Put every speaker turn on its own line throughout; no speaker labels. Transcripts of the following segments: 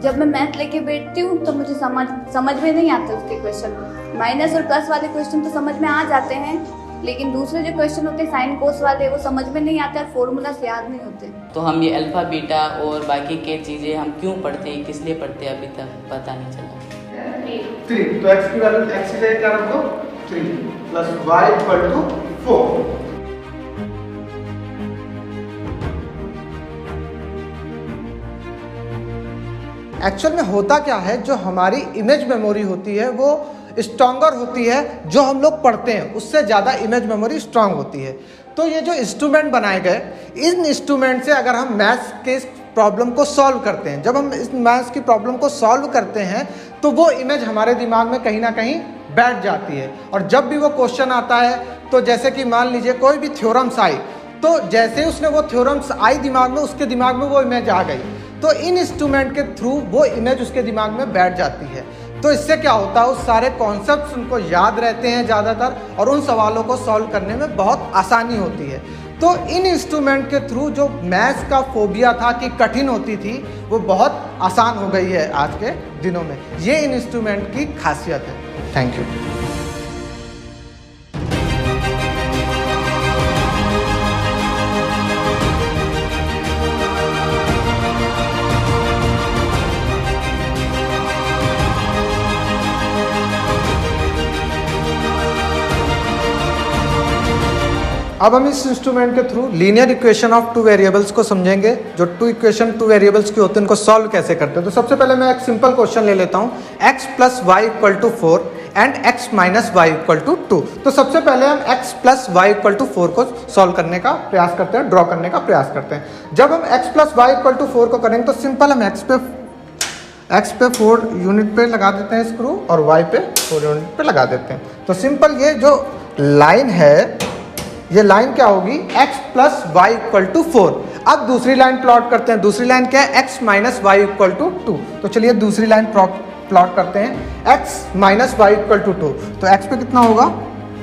जब मैं मैथ लेके बैठती हूँ तो मुझे समझ में नहीं आते उसके क्वेश्चन। माइनस और प्लस वाले क्वेश्चन तो समझ में आ जाते हैं, लेकिन दूसरे जो क्वेश्चन होते हैं साइन कोस वाले वो समझ में नहीं आते और फॉर्मूलास याद नहीं होते।
तो हम ये अल्फ़ा बीटा और बाकी के चीज़ें हम क्यों पढ़ते हैं, किस लिए पढ़ते हैं, अभी तक पता नहीं चला।
3 तो x की वैल्यू x की जगह क्या रख दो 3 plus y equal to 4। Actual में होता क्या है, जो हमारी इमेज मेमोरी होती है वो स्ट्रॉन्गर होती है, जो हम लोग पढ़ते हैं उससे ज़्यादा इमेज मेमोरी स्ट्रांग होती है। तो ये जो इंस्ट्रूमेंट बनाए गए, इन इंस्ट्रूमेंट से अगर हम मैथ्स के प्रॉब्लम को सॉल्व करते हैं, जब हम इस मैथ्स की प्रॉब्लम को सॉल्व करते हैं तो वो इमेज हमारे दिमाग में कहीं ना कहीं बैठ जाती है। और जब भी वो क्वेश्चन आता है, तो जैसे कि मान लीजिए कोई भी थ्योरम्स आई, तो जैसे उसने वो थ्योरम्स आई दिमाग में, उसके दिमाग में वो इमेज आ गई, तो इन इंस्ट्रूमेंट के थ्रू वो इमेज उसके दिमाग में बैठ जाती है। तो इससे क्या होता है, उस सारे कॉन्सेप्ट्स उनको याद रहते हैं ज़्यादातर, और उन सवालों को सॉल्व करने में बहुत आसानी होती है। तो इन इंस्ट्रूमेंट के थ्रू जो मैथ्स का फोबिया था कि कठिन होती थी, वो बहुत आसान हो गई है आज के दिनों में। ये इन इंस्ट्रूमेंट की खासियत है। Thank you. अब हम इस इंस्ट्रूमेंट के through linear equation of two variables को समझेंगे। जो टू इक्वेशन टू वेरिएबल्स की होते हैं उनको सॉल्व कैसे करते हैं। तो सबसे पहले मैं एक सिंपल क्वेश्चन ले लेता हूँ, x plus y equal to 4 and x minus y equal to 2। तो सबसे पहले हम x plus y equal to 4 को सॉल्व करने का प्रयास करते हैं, ड्रॉ करने का प्रयास करते हैं। जब हम x plus y equal to 4 को करेंगे तो सिंपल हम x पे 4 यूनिट पे लगा देते हैं स्क्रू, और y पे 4 यूनिट पे लगा देते हैं। तो सिंपल ये जो लाइन है, ये लाइन क्या होगी, x plus y equal to 4। अब दूसरी लाइन प्लॉट करते हैं। दूसरी लाइन क्या है, x minus y equal to 2। तो चलिए दूसरी लाइन प्लॉट करते हैं, x minus y equal to 2। तो x पे कितना होगा,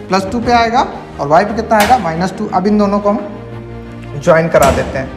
प्लस 2 पे आएगा, और y पे कितना आएगा, माइनस 2। अब इन दोनों को हम ज्वाइन करा देते हैं।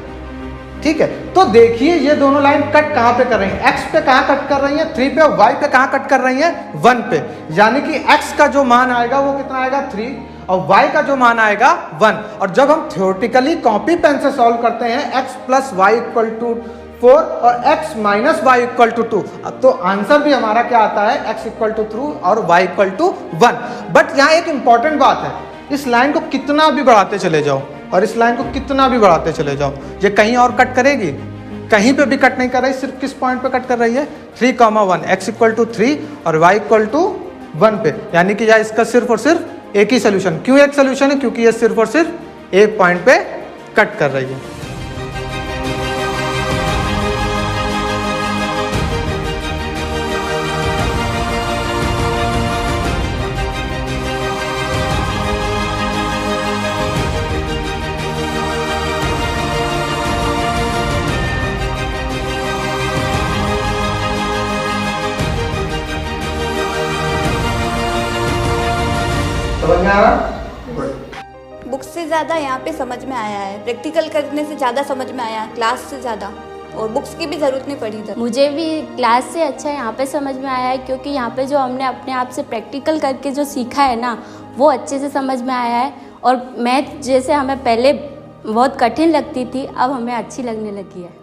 ठीक है, तो देखिए ये दोनों लाइन कट कहाँ पे कर रही हैं, x पे कहाँ कट कर रही हैं, 3 पे, और y पे कहाँ कट कर रही हैं, 1 पे। यानी कि x का जो मान आएगा वो कितना आएगा, 3, और y का जो मान आएगा 1। और जब हम थ्योरेटिकली कॉपी पेन से सॉल्व करते हैं x plus y equal to 4 और x minus y equal to 2, तो आंसर भी हमारा क्या आता है, x इक्वल टू 3 और y इक्वल टू 1। बट यहाँ एक इंपॉर्टेंट बात है, इस लाइन को कितना भी बढ़ाते चले जाओ और इस लाइन को कितना भी बढ़ाते चले जाओ, ये कहीं और कट करेगी, कहीं पे भी कट नहीं कर रही, सिर्फ किस पॉइंट पे कट कर रही है, 3,1, x इक्वल टू 3 और y इक्वल टू 1 पे। यानी कि यह इसका सिर्फ और सिर्फ एक ही सोल्यूशन। क्यों एक सोल्यूशन है, क्योंकि ये सिर्फ और सिर्फ एक पॉइंट पे कट कर रही है।
बुक्स से ज़्यादा यहाँ पे समझ में आया है, प्रैक्टिकल करने से ज़्यादा समझ में आया, क्लास से ज़्यादा, और बुक्स की भी ज़रूरत नहीं पड़ी था।
मुझे भी क्लास से अच्छा यहाँ पे समझ में आया है, क्योंकि यहाँ पे जो हमने अपने आप से प्रैक्टिकल करके जो सीखा है ना, वो अच्छे से समझ में आया है। और मैथ जैसे हमें पहले बहुत कठिन लगती थी, अब हमें अच्छी लगने लगी है।